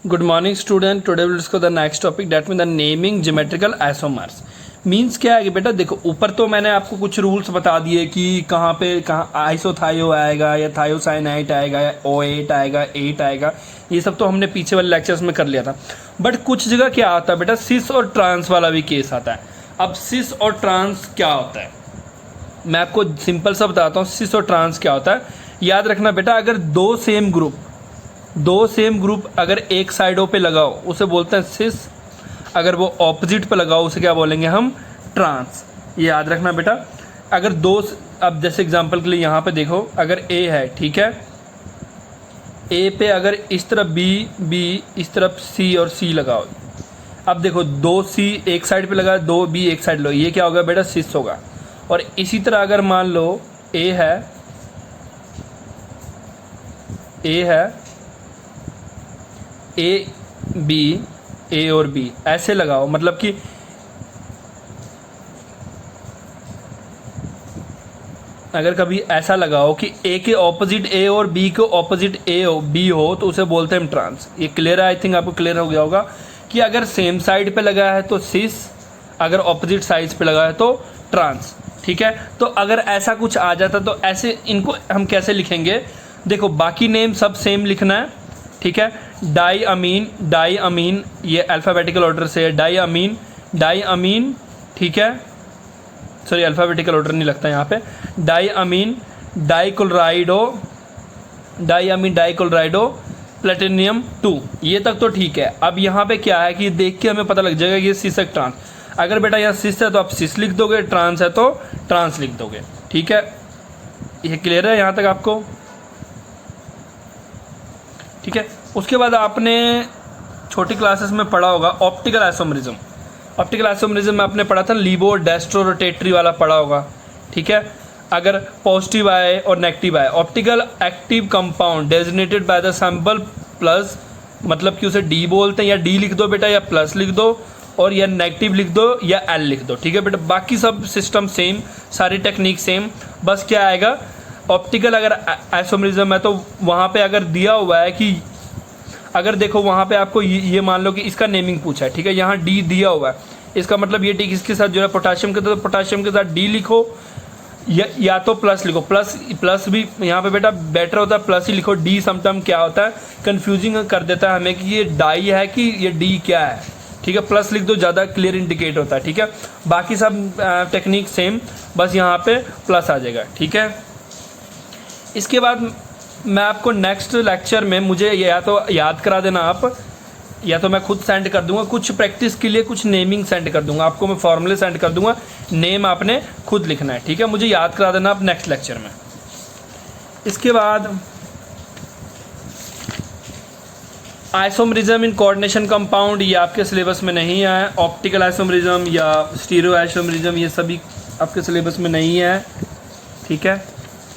Good morning student. Today we'll discuss the next topic, that means the naming geometrical isomers. Means क्या है कि बेटा देखो, ऊपर तो मैंने आपको कुछ रूल्स बता दिए कि कहाँ आइसोथायो आएगा या थायोसाइनाइट आएगा या O8 आएगा 8 आएगा, ये सब तो हमने पीछे वाले लेक्चर्स में कर लिया था। बट कुछ जगह क्या आता है बेटा, सिस और ट्रांस वाला भी केस आता है। अब सिस और ट्रांस क्या होता है मैं आपको सिंपल सा बताता हूँ। सिस और ट्रांस क्या होता है याद रखना बेटा, अगर दो सेम ग्रुप अगर एक साइडों पे लगाओ उसे बोलते हैं सिस, अगर वो ऑपोजिट पे लगाओ उसे क्या बोलेंगे हम, ट्रांस। ये याद रखना बेटा। अगर दो, अब जैसे एग्जांपल के लिए यहाँ पे देखो, अगर ए है, ठीक है, ए पे अगर इस तरफ बी इस तरफ सी और सी लगाओ, अब देखो दो सी एक साइड पे लगा, दो बी एक साइड लो, ये क्या होगा बेटा, सिस होगा। और इसी तरह अगर मान लो ए है ए बी, ए और बी ऐसे लगाओ, मतलब कि अगर कभी ऐसा लगाओ कि ए के ऑपोजिट ए और बी के ऑपोजिट ए बी हो तो उसे बोलते हैं हम ट्रांस। ये क्लियर है? आई थिंक आपको क्लियर हो गया होगा कि अगर सेम साइड पे लगा है तो सिस, अगर ऑपोजिट साइड्स पे लगा है तो ट्रांस। ठीक है, तो अगर ऐसा कुछ आ जाता तो ऐसे इनको हम कैसे लिखेंगे, देखो बाकी नेम सब सेम लिखना है, ठीक है। डाई अमीन ये अल्फ़ाबेटिकल ऑर्डर से है, डाई अमीन, ठीक है, सॉरी अल्फ़ाबेटिकल ऑर्डर नहीं लगता यहाँ पे। डाई अमीन डाइक्लोराइडो प्लेटिनियम 2, ये तक तो ठीक है। अब यहाँ पे क्या है कि देख के हमें पता लग जाएगा कि ये सिस है ट्रांस। अगर बेटा यहाँ सिस है तो आप सिस लिख दोगे, ट्रांस है तो ट्रांस लिख दोगे, ठीक है। ये क्लियर है यहाँ तक आपको? ठीक है। उसके बाद आपने छोटी क्लासेस में पढ़ा होगा ऑप्टिकल आइसोमरिज्म। ऑप्टिकल आइसोमरिज्म में आपने पढ़ा था लीबो डेस्ट्रो रोटेटरी वाला पढ़ा होगा, ठीक है। अगर पॉजिटिव आए और नेगेटिव आए, optical active compound designated by the symbol plus, मतलब कि उसे डी बोलते हैं, या डी लिख दो बेटा या प्लस लिख दो, और या नेगेटिव लिख दो या एल लिख दो, ठीक है बेटा। बाकी सब सिस्टम सेम, सारी टेक्निक सेम, बस क्या आएगा, ऑप्टिकल अगर आइसोमरिज्म है तो वहाँ पे अगर दिया हुआ है कि, अगर देखो वहाँ पे आपको ये मान लो कि इसका नेमिंग पूछा है, ठीक है, यहाँ डी दिया हुआ है, इसका मतलब ये टी किसके साथ जो है पोटाशियम के, तो पोटाशियम के साथ डी लिखो या तो प्लस लिखो। प्लस भी यहाँ पे बेटा बेटर होता है, प्लस ही लिखो। डी समटाइम क्या होता है, कंफ्यूजिंग कर देता है हमें कि ये डाई है कि ये डी क्या है, ठीक है। प्लस लिख दो, ज़्यादा क्लियर इंडिकेट होता है, ठीक है। बाकी सब टेक्निक सेम, बस यहाँ पे प्लस आ जाएगा, ठीक है। इसके बाद मैं आपको नेक्स्ट लेक्चर में, मुझे या तो याद करा देना आप, या तो मैं खुद सेंड कर दूंगा, कुछ प्रैक्टिस के लिए कुछ नेमिंग सेंड कर दूंगा आपको, मैं फॉर्मूले सेंड कर दूंगा, नेम आपने खुद लिखना है, ठीक है। मुझे याद करा देना आप नेक्स्ट लेक्चर में। इसके बाद आइसोमरिज्म इन कोऑर्डिनेशन कंपाउंड, ये आपके सिलेबस में नहीं है। ऑप्टिकल आइसोमरिज्म या स्टीरियो आइसोमरिज्म ये सभी आपके सिलेबस में नहीं है, ठीक है।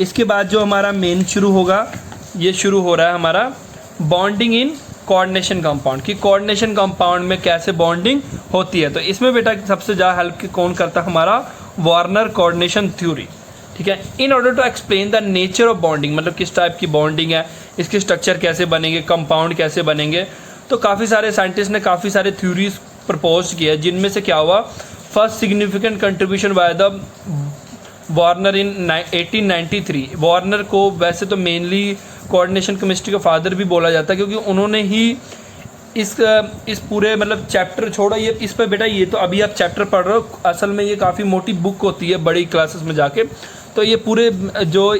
इसके बाद जो हमारा मेन शुरू होगा, ये शुरू हो रहा है हमारा बॉन्डिंग इन कोऑर्डिनेशन कंपाउंड, कि कोऑर्डिनेशन कंपाउंड में कैसे बॉन्डिंग होती है। तो इसमें बेटा सबसे ज़्यादा हेल्प कौन करता है, हमारा वार्नर कोऑर्डिनेशन थ्योरी, ठीक है। In order to explain the nature of bonding, मतलब किस टाइप की बॉन्डिंग है, इसके स्ट्रक्चर कैसे बनेंगे, कंपाउंड कैसे बनेंगे, तो काफ़ी सारे साइंटिस्ट ने काफ़ी सारे थ्योरीज प्रपोज किया है, जिनमें से क्या हुआ, first significant contribution by the Warner in 1893। Warner को वैसे तो मेनली कोऑर्डिनेशन केमिस्ट्री का फादर भी बोला जाता है, क्योंकि उन्होंने ही इस पूरे मतलब चैप्टर छोड़ा ये इस पर बेटा, ये तो अभी आप चैप्टर पढ़ रहे हो, असल में ये काफ़ी मोटी बुक होती है बड़ी क्लासेस में जाके। तो ये पूरे जो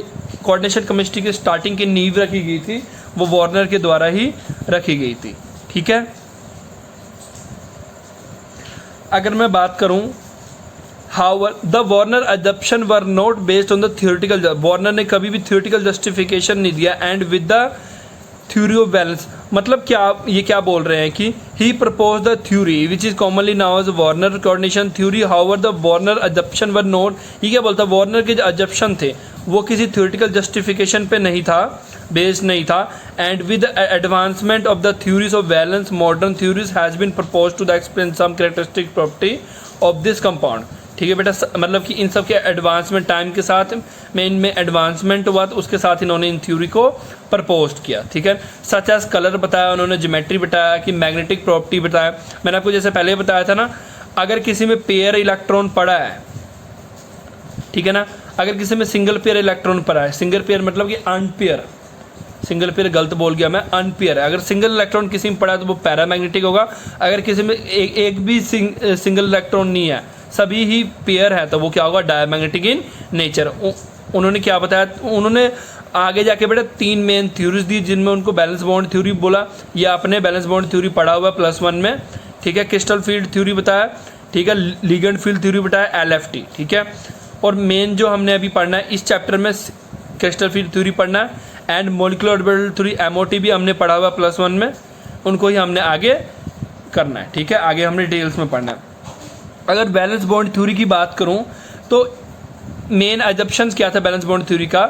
कोऑर्डिनेशन केमिस्ट्री की स्टार्टिंग की नींव रखी गई थी वो वार्नर के द्वारा ही रखी गई थी, ठीक है। अगर मैं बात करूँ, However, the Warner assumption were not based on the theoretical. Warner ने कभी भी theoretical justification नहीं दिया, and with the theory of valence, मतलब क्या ये क्या बोल रहे हैं कि he proposed the theory which is commonly known as Warner coordination theory. However, the Warner assumption were not, ये क्या बोलता है, वार्नर के जो assumption थे वो किसी theoretical justification पे नहीं था, बेस्ड नहीं था, and with the advancement of the theories of valence, modern theories has been proposed to explain some characteristic property of this compound. ठीक है बेटा, मतलब कि इन सब के एडवांसमेंट टाइम के साथ में इनमें एडवांसमेंट हुआ, तो उसके साथ इन्होंने इन थ्योरी को प्रपोज किया। ठीक है, सच एज कलर बताया उन्होंने, ज्योमेट्री बताया, कि मैग्नेटिक प्रॉपर्टी बताया। मैंने आपको जैसे पहले बताया था ना, अगर किसी में पेयर इलेक्ट्रॉन पड़ा है, ठीक है ना, अगर किसी में सिंगल पेयर इलेक्ट्रॉन पड़ा है, सिंगल पेयर मतलब कि अनपेयर, सिंगल पेयर गलत बोल गया मैं, अनपेयर है। अगर सिंगल इलेक्ट्रॉन किसी में पड़ा है तो वो पैरामैग्नेटिक होगा। अगर किसी में एक भी सिंगल इलेक्ट्रॉन नहीं है, सभी ही पेयर है, तो वो क्या होगा, डायमैग्नेटिक इन नेचर। उन्होंने क्या बताया, उन्होंने आगे जाके बेटा 3 मेन थ्योरीज दी, जिनमें उनको बैलेंस बॉन्ड थ्योरी बोला। ये आपने बैलेंस बॉन्ड थ्योरी पढ़ा हुआ +1 में। ठीक है, क्रिस्टल फील्ड थ्योरी बताया, ठीक है, लिगेंड फील्ड थ्योरी बताया, LFT। ठीक है, और मेन जो हमने अभी पढ़ना है इस चैप्टर में क्रिस्टल फील्ड थ्योरी पढ़ना है, and molecular orbital theory MOT भी हमने पढ़ा हुआ +1 में, उनको ही हमने आगे करना है। ठीक है, आगे हमने डिटेल्स में पढ़ना है। अगर बैलेंस बॉन्ड थ्योरी की बात करूं तो मेन अजम्पशंस क्या था बैलेंस बॉन्ड थ्योरी का,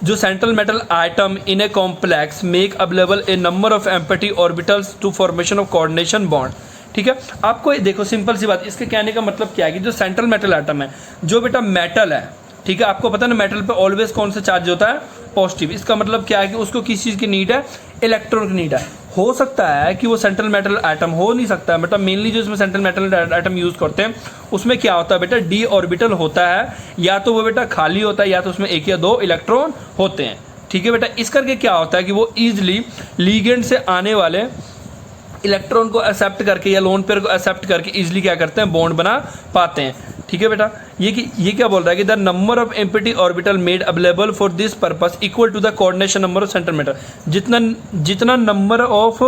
जो central metal atom in a complex make available a number of empty orbitals to formation of coordination bond. ठीक है, आपको देखो सिंपल सी बात, इसके कहने का मतलब क्या है कि जो सेंट्रल मेटल आइटम है, जो बेटा मेटल है, ठीक है, आपको पता है ना मेटल पे ऑलवेज कौन सा चार्ज होता है, पॉजिटिव। इसका मतलब क्या है कि उसको किस चीज़ की नीड है, इलेक्ट्रॉन की नीड है। हो सकता है कि वो सेंट्रल मेटल आइटम हो नहीं सकता है, मतलब मेनली जो इसमें सेंट्रल मेटल आइटम यूज़ करते हैं उसमें क्या होता है बेटा, d ऑर्बिटल होता है, या तो वो बेटा खाली होता है, या तो उसमें 1 या 2 इलेक्ट्रॉन होते हैं। ठीक है बेटा, इस करके क्या होता है कि वो ईजिली लिगेंड से आने वाले इलेक्ट्रॉन को एक्सेप्ट करके या लोन पेयर को एक्सेप्ट करके इजीली क्या करते हैं, बॉन्ड बना पाते हैं। ठीक है बेटा, ये क्या बोल रहा है कि the number of empty orbital made available for this purpose equal to the coordination number of central metal. जितना number of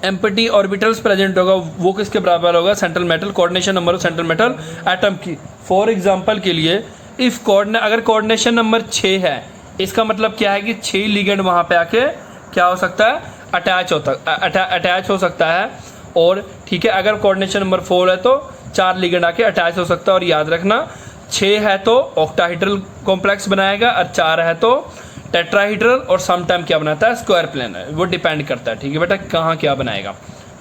empty orbitals present होगा वो किसके बराबर होगा, central metal, coordination number of central metal atom की। For example के लिए अगर कोऑर्डिनेशन नंबर 6 है, इसका मतलब क्या है कि 6 लिगेंड वहाँ पे आके क्या हो सकता है, अटैच हो सकता है। और ठीक है, अगर कोऑर्डिनेशन नंबर 4 है तो 4 लिगेंड आके अटैच हो सकता है। और याद रखना 6 है तो ऑक्टाहेड्रल कॉम्प्लेक्स बनाएगा, और 4 है तो टेट्राहेड्रल, और सम टाइम क्या बनाता है, स्क्वायर प्लेन है, वो डिपेंड करता है। ठीक है बेटा, कहाँ क्या बनाएगा,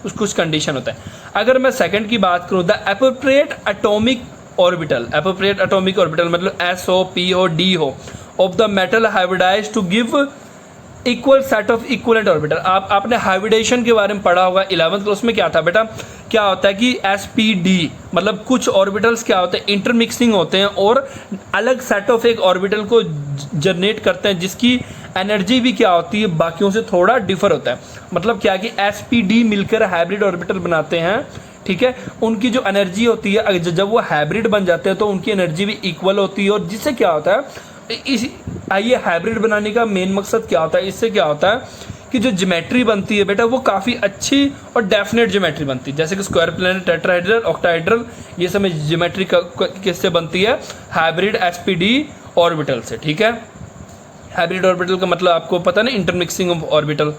कुछ कंडीशन होता है। अगर मैं सेकंड की बात करूँ, the appropriate atomic orbital, appropriate atomic orbital मतलब S हो, P हो, D हो, of the metal hybridized to give equal set of equivalent orbital. आपने हाइब्रिडेशन के बारे में पढ़ा होगा 11th क्लास में। क्या था बेटा, क्या होता है कि SPD मतलब कुछ ऑर्बिटल्स क्या होते हैं, इंटरमिक्सिंग होते हैं और अलग सेट ऑफ एक ऑर्बिटल को जनरेट करते हैं, जिसकी एनर्जी भी क्या होती है, बाकियों से थोड़ा डिफर होता है। मतलब क्या कि SPD मिलकर हाइब्रिड ऑर्बिटल बनाते हैं। ठीक है, उनकी जो एनर्जी होती है, जब वो हाइब्रिड बन जाते हैं तो उनकी एनर्जी भी इक्वल होती है, और जिससे क्या होता है, आइए हाइब्रिड बनाने का मेन मकसद क्या होता है, इससे क्या होता है कि जो ज्योमेट्री बनती है बेटा वो काफ़ी अच्छी और डेफिनेट ज्योमेट्री बनती है। जैसे कि स्क्वायर प्लेन, टेट्राहेड्रल, ऑक्टाहेड्रल, ये सब ज्योमेट्री किससे बनती है, हाइब्रिड SPD ऑर्बिटल से। ठीक है, हाइब्रिड ऑर्बिटल का मतलब आपको पता ना, इंटरमिक्सिंग ऑफ ऑर्बिटल।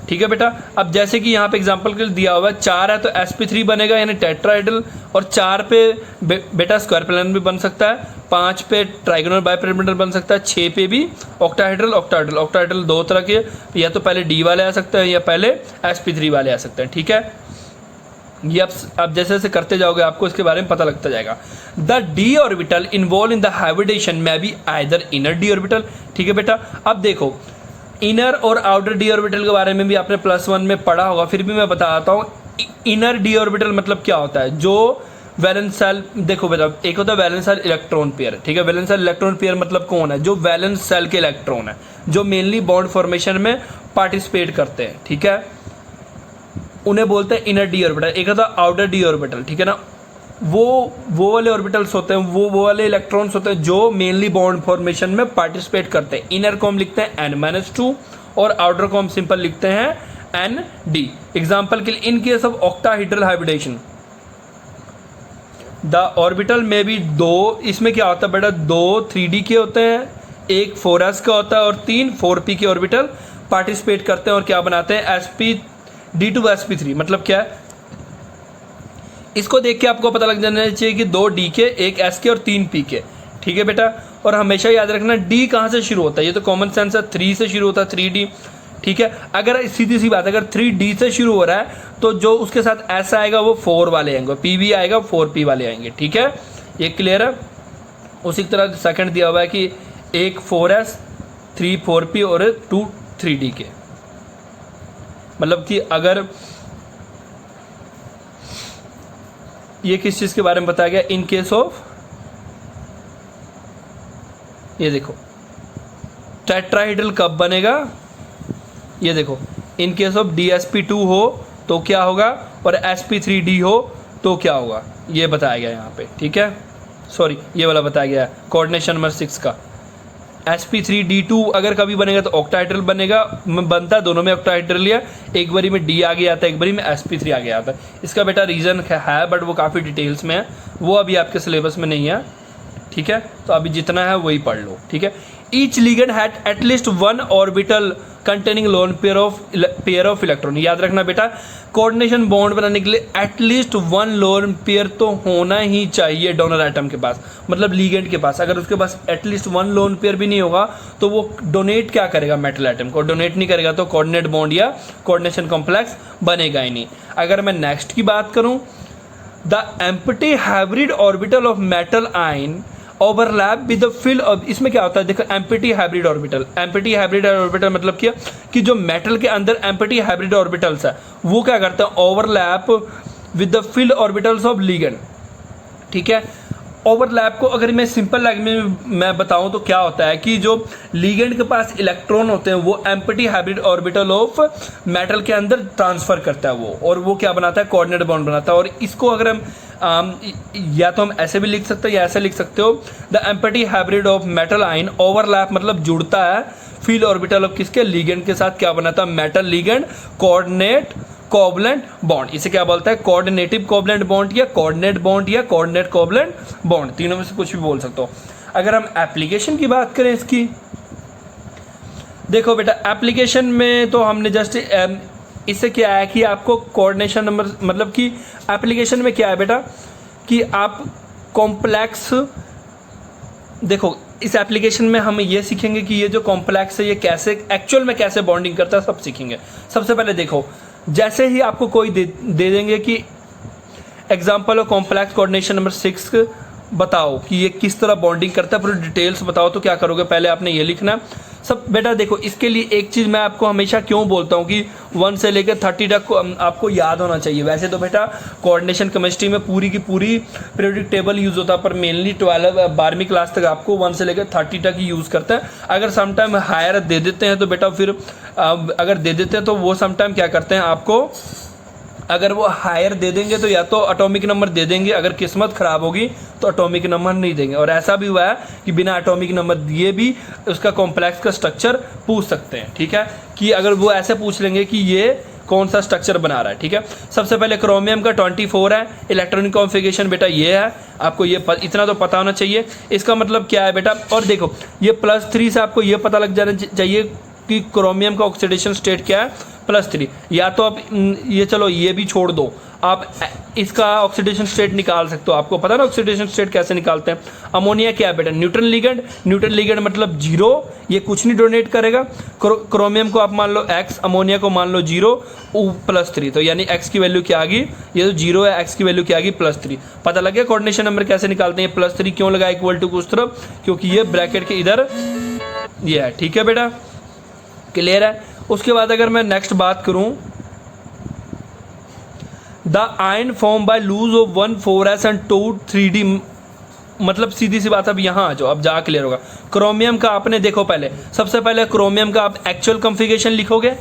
ठीक है बेटा, अब जैसे कि यहाँ पे एग्जांपल के लिए दिया हुआ है 4 है तो sp3 बनेगा यानी टेट्राहेड्रल, और 4 पे बेटा स्क्वायर प्लेन भी बन सकता है, 5 पे ट्राइगोनल बाइपिरामिडल बन सकता है, 6 पे भी ऑक्टाहेड्रल 2 तरह के, या तो पहले D वाले आ सकते हैं या पहले sp3 वाले आ सकते हैं। ठीक है, ये अब जैसे जैसे करते जाओगे आपको इसके बारे में पता लगता जाएगा। The D orbital involve in the hybridization में be either inner D orbital. ठीक है बेटा, अब देखो इनर और आउटर D ऑर्बिटल के बारे में भी आपने +1 में पढ़ा होगा, फिर भी मैं बताता हूँ। इनर D ऑर्बिटल मतलब क्या होता है, जो वैलेंस सेल, देखो बेटा एक होता है वैलेंस सेल इलेक्ट्रॉन पेयर। ठीक है, वैलेंस सेल इलेक्ट्रॉन पेयर मतलब कौन है, जो वैलेंस सेल के इलेक्ट्रॉन है, जो मेनली बॉन्ड फॉर्मेशन में पार्टिसिपेट करते हैं। ठीक है, उन्हें बोलते हैं इनर D ऑर्बिटल। एक होता है आउटर D ऑर्बिटल। ठीक है ना, वो वाले ऑर्बिटल्स होते हैं, वो वाले इलेक्ट्रॉन्स होते हैं जो मेनली बॉन्ड फॉर्मेशन में पार्टिसिपेट करते हैं। इनर को हम लिखते हैं N-2 और आउटर को हम सिंपल लिखते हैं ND। एग्जांपल के लिए in case of octahedral hybridization the orbital में भी 2, इसमें क्या होता है बेटा, 2 3D के होते हैं, एक 4s का होता है और 3 4p के ऑर्बिटल पार्टिसिपेट करते हैं और क्या बनाते हैं, D to sp3। मतलब क्या है, इसको देख के आपको पता लग जाना चाहिए कि 2 D के, 1 S के और 3 P के। ठीक है बेटा, और हमेशा याद रखना D कहाँ से शुरू होता है, ये तो कॉमन सेंस है, 3 से शुरू होता है, 3D। ठीक है, अगर सीधी सी बात है, अगर 3D से शुरू हो रहा है तो जो उसके साथ S आएगा वो 4 वाले आएंगे, P भी आएगा, 4P वाले आएंगे। ठीक है, ये क्लियर है। उसी तरह सेकंड दिया हुआ है कि एक 4s 3 4p और 2 3d के, मतलब कि अगर ये किस चीज़ के बारे में बताया गया, इन केस ऑफ, ये देखो टेट्राहेड्रल कब बनेगा, ये देखो इन केस ऑफ DsP2 हो तो क्या होगा और sp3d हो तो क्या होगा, ये बताया गया यहाँ पे, ठीक है। सॉरी ये वाला बताया गया है कोऑर्डिनेशन नंबर 6 का। sp3d2 अगर कभी बनेगा तो ऑक्टाहेड्रल बनेगा, बनता है दोनों में ऑक्टाहेड्रल है, एक बारी में D आगे आता है, एक बारी में sp3 आगे आता है। इसका बेटा रीज़न है बट वो काफ़ी डिटेल्स में है, वो अभी आपके सिलेबस में नहीं है, ठीक है। तो अभी जितना है वही पढ़ लो, ठीक है। Each ligand had at least 1 orbital containing lone pair of electron. याद रखना बेटा, कोऑर्डिनेशन बॉन्ड बनाने के लिए एटलीस्ट 1 लोन पेयर तो होना ही चाहिए डोनर एटम के पास, मतलब लिगेंड के पास। अगर उसके पास एटलीस्ट 1 लोन पेयर भी नहीं होगा तो वो डोनेट क्या करेगा, मेटल एटम को डोनेट नहीं करेगा, तो कोऑर्डिनेट बॉन्ड या कोऑर्डिनेशन कॉम्प्लेक्स बनेगा ही नहीं। अगर मैं नेक्स्ट की बात करूं, the empty hybrid orbital of metal ion overlap with the fill of, इसमें क्या होता है देखो, empty hybrid orbital. Empty hybrid orbital मतलब क्या कि जो मेटल के अंदर एम्प्टी हाइब्रिड ऑर्बिटल्स है वो क्या करता है, overlap with the fill orbitals of ligand, ठीक है। ओवरलैप को अगर मैं सिंपल लैंग्वेज में मैं बताऊं तो क्या होता है कि जो लिगेंड के पास इलेक्ट्रॉन होते हैं वो empty hybrid orbital of metal के अंदर ट्रांसफर करता है वो, और वो क्या बनाता है, कोऑर्डिनेट बॉन्ड बनाता है। और इसको अगर हम या तो हम ऐसे भी लिख सकते हो या ऐसे लिख सकते हो, the empty hybrid of metal ion overlap मतलब जुड़ता है फील्ड ऑर्बिटल ऑफ किसके, लिगेंड के साथ। क्या बनाता है, metal ligand coordinate covalent bond. इसे क्या बोलता है, कोऑर्डिनेटिव कोवलेंट बॉन्ड या कोऑर्डिनेट बॉन्ड या कोऑर्डिनेट कोवलेंट बॉन्ड, तीनों में से कुछ भी बोल सकते हो। अगर हम एप्लीकेशन की बात करें इसकी, देखो बेटा एप्लीकेशन में तो हमने जस्ट इससे क्या है कि आपको कोऑर्डिनेशन नंबर, मतलब कि एप्लीकेशन में क्या है बेटा कि आप कॉम्प्लेक्स, देखो इस एप्लीकेशन में हम ये सीखेंगे कि ये जो कॉम्प्लेक्स है ये कैसे एक्चुअल में कैसे बॉन्डिंग करता है, सब सीखेंगे। सबसे पहले देखो, जैसे ही आपको कोई दे देंगे कि example of complex coordination number 6 बताओ कि ये किस तरह बॉन्डिंग करता है, पूरी डिटेल्स बताओ, तो क्या करोगे, पहले आपने ये लिखना सब। बेटा देखो इसके लिए एक चीज़ मैं आपको हमेशा क्यों बोलता हूँ कि 1 से लेकर 30 तक आपको याद होना चाहिए। वैसे तो बेटा कोऑर्डिनेशन केमिस्ट्री में पूरी की पूरी पीरियोडिक टेबल यूज़ होता है, पर मेनली 12वीं क्लास तक आपको 1 से लेकर 30 तक ही यूज़ करता है। अगर समटाइम हायर दे देते हैं तो बेटा फिर अगर दे देते हैं तो वो समटाइम क्या करते हैं आपको, अगर वो हायर दे देंगे तो या तो एटॉमिक नंबर दे देंगे, अगर किस्मत ख़राब होगी तो एटॉमिक नंबर नहीं देंगे। और ऐसा भी हुआ है कि बिना एटॉमिक नंबर दिए भी उसका कॉम्प्लेक्स का स्ट्रक्चर पूछ सकते हैं, ठीक है। कि अगर वो ऐसे पूछ लेंगे कि ये कौन सा स्ट्रक्चर बना रहा है, ठीक है। सबसे पहले क्रोमियम का 24 है, इलेक्ट्रॉनिक कॉन्फ़िगरेशन बेटा ये है, आपको ये इतना तो पता होना चाहिए। इसका मतलब क्या है बेटा, और देखो ये +3 से आपको ये पता लग जाना चाहिए कि क्रोमियम का ऑक्सीडेशन स्टेट क्या है, +3। या तो आप ये चलो ये भी छोड़ दो, आप इसका ऑक्सीडेशन स्टेट निकाल सकते हो, आपको पता है ना ऑक्सीडेशन स्टेट कैसे निकालते हैं। अमोनिया क्या है बेटा, न्यूट्रल लिगेंड, न्यूट्रल लिगेंड मतलब 0, ये कुछ नहीं डोनेट करेगा। क्रोमियम को आप मान लो x, अमोनिया को मान लो 0, +3, तो यानी x की वैल्यू क्या आ गई, ये तो 0 है, x की वैल्यू क्या आ गई +3। पता लग गया कोऑर्डिनेशन नंबर कैसे निकालते हैं। +3 क्यों लगा इक्वल टू उस तरफ, क्योंकि ये ब्रैकेट के इधर ये है, ठीक है बेटा, क्लियर है। उसके बाद अगर मैं नेक्स्ट बात करूं, the ion form by lose of 1 4s and 2 3d, मतलब सीधी सी बात, अब यहाँ आ जाओ, अब जा क्लियर होगा। क्रोमियम का आपने देखो, पहले सबसे पहले क्रोमियम का आप एक्चुअल कॉन्फ़िगरेशन लिखोगे,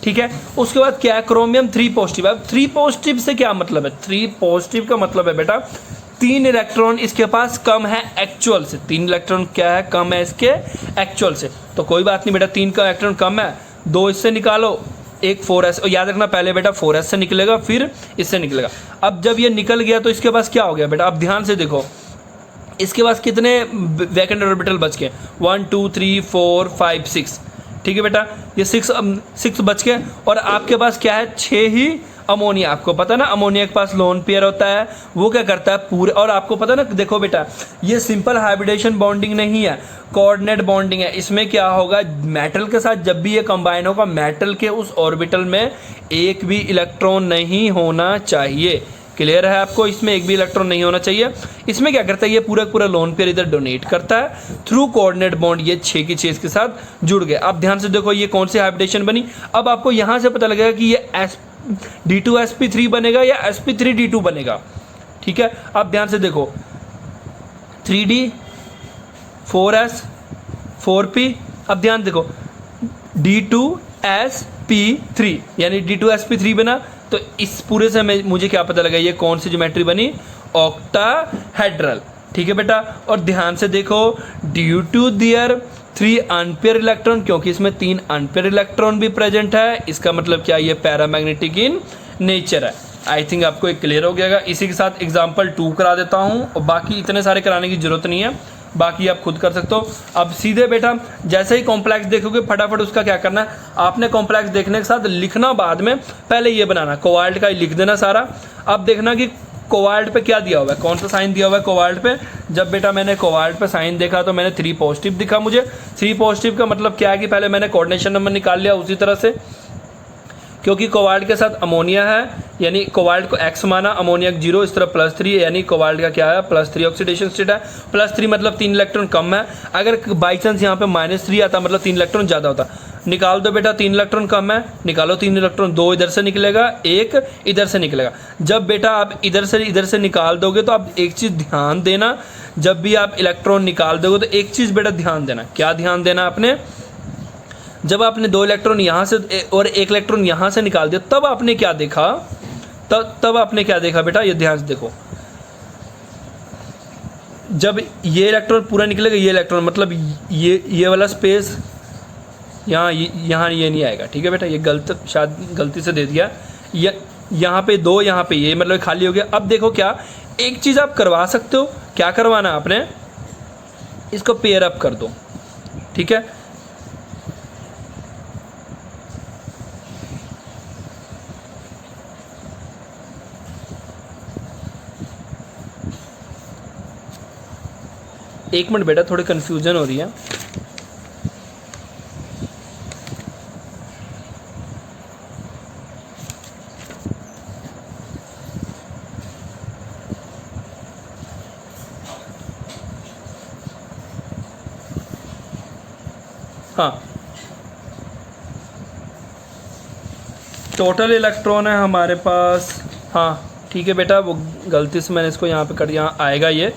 ठीक है। उसके बाद क्या है, क्रोमियम 3 पॉजिटिव। अब 3 पॉजिटिव से क्या मतलब है, 3 पॉजिटिव का मतलब है बेटा 3 इलेक्ट्रॉन इसके पास कम है एक्चुअल से, 3 इलेक्ट्रॉन क्या है, कम है इसके एक्चुअल से। तो कोई बात नहीं बेटा, 3 का इलेक्ट्रॉन कम है, 2 इससे निकालो, एक 4s, और याद रखना पहले बेटा 4s से निकलेगा फिर इससे निकलेगा। अब जब ये निकल गया तो इसके पास क्या हो गया बेटा, अब ध्यान से देखो इसके पास कितने वैकेंट ऑर्बिटल बच गए, 1 2 3 4 5 6, ठीक है बेटा, ये 6 बच गए। और आपके पास क्या है, 6 ही अमोनिया। आपको पता ना अमोनिया के पास लोन पेयर होता है, वो क्या करता है पूरे, और आपको पता ना, देखो बेटा ये सिंपल हाइब्रिडेशन बॉन्डिंग नहीं है, कोऑर्डिनेट बॉन्डिंग है। इसमें क्या होगा, मेटल के साथ जब भी ये कंबाइन होगा, मेटल के उस ऑर्बिटल में एक भी इलेक्ट्रॉन नहीं होना चाहिए। क्लियर है आपको, इसमें एक भी इलेक्ट्रॉन नहीं होना चाहिए। इसमें क्या करता है, ये पूरा पूरा लोन पेयर इधर डोनेट करता है थ्रू कोऑर्डिनेट बॉन्ड, ये 6 की 6 इसके साथ जुड़ गए। अब ध्यान से देखो ये कौन सी हाइब्रिडेशन बनी। अब आपको यहाँ से पता लगेगा कि ये D2sp3 बनेगा या sp3d2 बनेगा, ठीक है। अब ध्यान से देखो 3d 4s 4p, अब ध्यान देखो D2sp3 यानी D2sp3 बना, तो इस पूरे से मुझे क्या पता लगा, ये कौन सी ज्योमेट्री बनी, ऑक्टाहेड्रल, ठीक है बेटा। और ध्यान से देखो due to their 3 unpair electron, क्योंकि इसमें 3 अनपेयर इलेक्ट्रॉन भी प्रेजेंट है, इसका मतलब क्या, ये पैरामैग्नेटिक इन नेचर है। आई थिंक आपको एक क्लियर हो गया। इसी के साथ एग्जाम्पल 2 करा देता हूँ, और बाकी इतने सारे कराने की जरूरत नहीं है, बाकी आप खुद कर सकते हो। अब सीधे बेटा जैसे ही कॉम्प्लेक्स देखोगे फटाफट उसका क्या करना है, आपने कॉम्प्लेक्स देखने के साथ लिखना बाद में, पहले ये बनाना कोबाल्ट का ही लिख देना सारा। अब देखना कि कोबाल्ट पे क्या दिया हुआ है, कौन सा साइन दिया हुआ है कोबाल्ट पे। जब बेटा मैंने कोबाल्ट पे साइन देखा तो मैंने 3 पॉजिटिव दिखा मुझे। 3 पॉजिटिव का मतलब क्या है कि पहले मैंने कोऑर्डिनेशन नंबर निकाल लिया उसी तरह से, क्योंकि कोबाल्ट के साथ अमोनिया है यानी कोबाल्ट को X माना, अमोनिया 0, इस तरह +3 यानी कोबाल्ट का क्या है +3 ऑक्सीडेशन स्टेट है। +3 मतलब 3 इलेक्ट्रॉन कम है, अगर बाई चांस यहाँ पे -3 आता मतलब 3 इलेक्ट्रॉन ज़्यादा होता। निकाल दो बेटा, 3 इलेक्ट्रॉन कम है, निकालो 3 इलेक्ट्रॉन, 2 इधर से निकलेगा, 1 इधर से निकलेगा। जब बेटा आप इधर से निकाल दोगे तो आप एक चीज़ ध्यान देना, जब भी आप इलेक्ट्रॉन निकाल दोगे तो एक चीज़ बेटा ध्यान देना, क्या ध्यान देना आपने, जब आपने 2 इलेक्ट्रॉन यहाँ से और 1 इलेक्ट्रॉन यहाँ से निकाल दिया तब आपने क्या देखा, तब आपने क्या देखा बेटा, ये ध्यान से देखो। जब ये इलेक्ट्रॉन पूरा निकलेगा, ये इलेक्ट्रॉन मतलब ये वाला स्पेस यहाँ ये नहीं आएगा, ठीक है बेटा, ये शायद गलती से दे दिया, यहाँ पे 2, यहाँ पे ये मतलब खाली हो गया। अब देखो क्या एक चीज़ आप करवा सकते हो, क्या करवाना आपने, इसको पेयर अप कर दो, ठीक है। एक मिनट बेटा, थोड़ी कन्फ्यूजन हो रही है। हाँ, टोटल इलेक्ट्रॉन है हमारे पास, हाँ ठीक है बेटा, वो गलती से मैंने इसको यहाँ पे कर, यहाँ आएगा ये,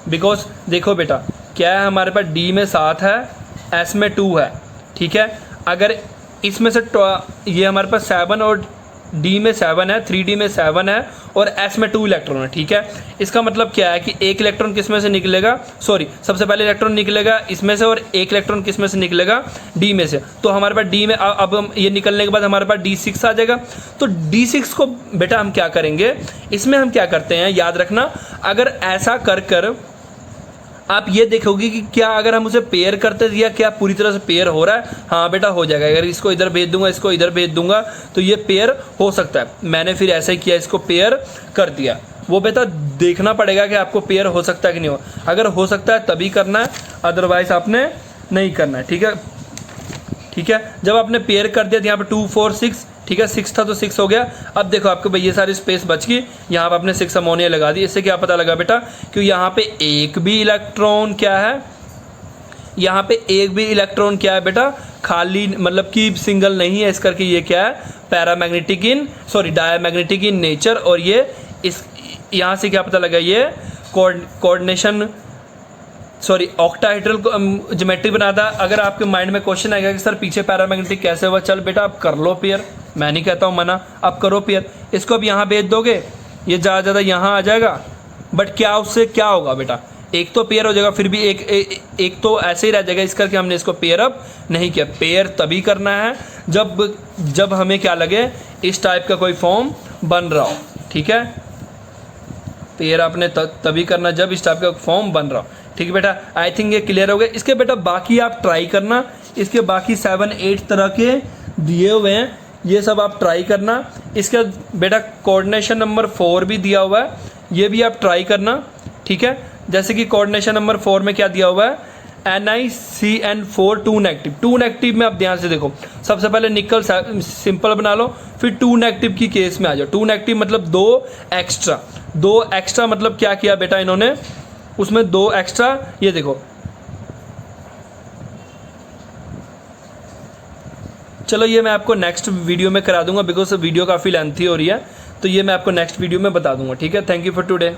बिकॉज देखो बेटा क्या है, हमारे पास D में 7 है, S में 2 है, ठीक है। अगर इसमें से ये हमारे पास 7 और D में 7 है, 3D में 7 है और S में 2 इलेक्ट्रॉन है, ठीक है। इसका मतलब क्या है कि एक इलेक्ट्रॉन किस में से निकलेगा, सॉरी सबसे पहले इलेक्ट्रॉन निकलेगा इसमें से और एक इलेक्ट्रॉन किस में से निकलेगा, D में से। तो हमारे पास D में अब हम ये निकलने के बाद हमारे पास D6 आ जाएगा। तो D6 को बेटा हम क्या करेंगे, इसमें हम क्या करते हैं याद रखना, अगर ऐसा कर आप ये देखोगे कि क्या अगर हम उसे पेयर करते दिया क्या पूरी तरह से पेयर हो रहा है, हाँ बेटा हो जाएगा। अगर इसको इधर भेज दूंगा, इसको इधर भेज दूंगा तो ये पेयर हो सकता है। मैंने फिर ऐसा ही किया, इसको पेयर कर दिया। वो बेटा देखना पड़ेगा कि आपको पेयर हो सकता है कि नहीं हो, अगर हो सकता है तभी करना है, अदरवाइज आपने नहीं करना है, ठीक है। ठीक है, जब आपने पेयर कर दिया तो यहाँ पे 2 4 6, ठीक है, 6 था तो 6 हो गया। अब देखो आपको भाई ये सारी स्पेस बच गई, यहाँ पे आपने 6 अमोनिया लगा दी। इससे क्या पता लगा बेटा, क्यों यहाँ पे एक भी इलेक्ट्रॉन क्या है, यहाँ पे एक भी इलेक्ट्रॉन क्या है बेटा, खाली मतलब कि सिंगल नहीं है, इस करके ये क्या है, paramagnetic in diamagnetic in nature. और ये इस यहाँ से क्या पता लगा, ये कोऑर्डिनेशन ऑक्टाहेड्रल ज्योमेट्री बनाता। अगर आपके माइंड में क्वेश्चन आएगा कि सर पीछे पैरामैग्नेटिक कैसे हुआ, चल बेटा आप कर लो पेयर, मैं नहीं कहता हूँ मना, आप करो पेयर। इसको अब यहाँ भेज दोगे, ये ज़्यादा यहाँ आ जाएगा, बट क्या उससे क्या होगा बेटा, एक तो पेयर हो जाएगा, फिर भी एक तो ऐसे ही रह जाएगा। इस करके हमने इसको पेयर अप नहीं किया। पेयर तभी करना है जब हमें क्या लगे इस टाइप का कोई फॉर्म बन रहा हो, ठीक है। पेयर आपने तभी करना जब इस टाइप का फॉर्म बन रहा हो, ठीक है बेटा। आई थिंक ये क्लियर हो गया। इसके बेटा बाकी आप ट्राई करना, इसके बाकी 7 8 तरह के दिए हुए हैं, ये सब आप ट्राई करना। इसका बेटा कोऑर्डिनेशन नंबर 4 भी दिया हुआ है, ये भी आप ट्राई करना, ठीक है। जैसे कि कोऑर्डिनेशन नंबर 4 में क्या दिया हुआ है, NiCN4 2 नेगेटिव। 2 नेगेटिव में आप ध्यान से देखो, सबसे पहले निकल सिंपल बना लो, फिर 2 नेगेटिव की केस में आ जाओ। 2 नेगेटिव मतलब 2 एक्स्ट्रा मतलब क्या किया बेटा इन्होंने, उसमें 2 एक्स्ट्रा, ये देखो। चलो ये मैं आपको नेक्स्ट वीडियो में करा दूंगा, बिकॉज वीडियो काफ़ी लेंथी हो रही है, तो ये मैं आपको नेक्स्ट वीडियो में बता दूंगा। ठीक है, थैंक यू फॉर टुडे।